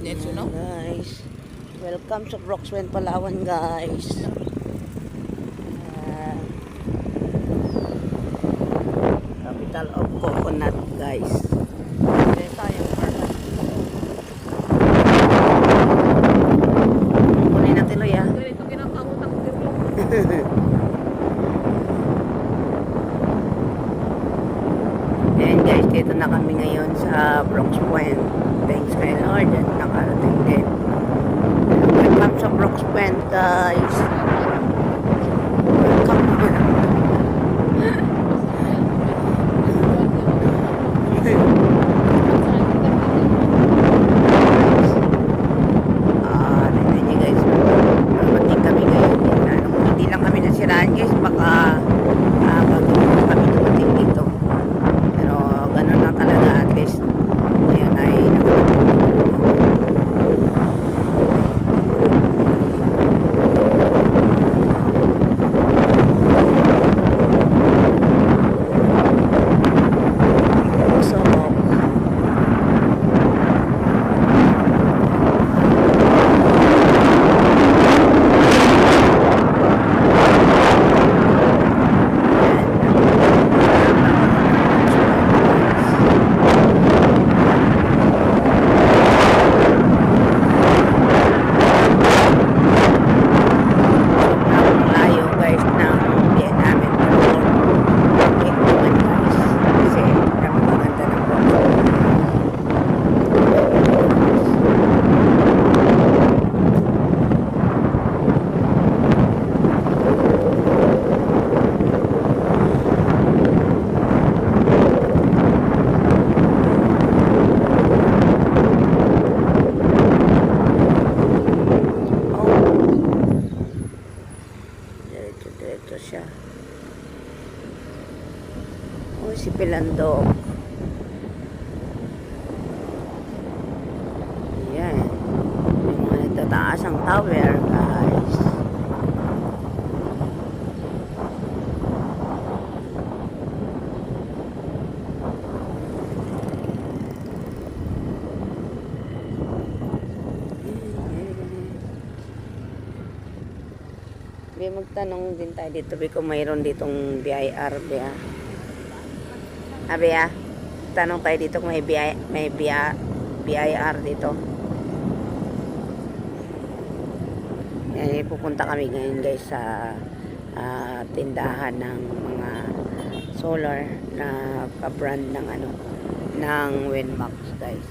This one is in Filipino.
Let's know. Guys, welcome sa Broxwen, Palawan, guys. Capital of coconut, guys. Kunin natin lo ya. Ganito kinakamot ang tiro. Ayan guys, dito na kami ngayon sa Brooks Point. Thanks kay Lord at nakarating din. Welcome sa Brooks Point, guys. Welcome. Tignan niyo guys, dumating kami ngayon. Hindi lang kami nasiraan guys, baka bago kami dumating dito. Pero ganun lang talaga, at least ngayon ay so layo guys ng biyahe namin, pero okay naman guys kasi napakaganda ng diretso siya. Oh, si Pilandok. Ayan. Yung mga nagtataas ang tower, guys. Be, magtanong din tayo dito, be, kung mayroon ditong BIR, be, ah. Be, ah. Tanong tayo dito kung may BIR dito. Yan, pupunta kami ngayon guys sa tindahan ng mga solar na ka-brand ng ano, ng Winmax, guys.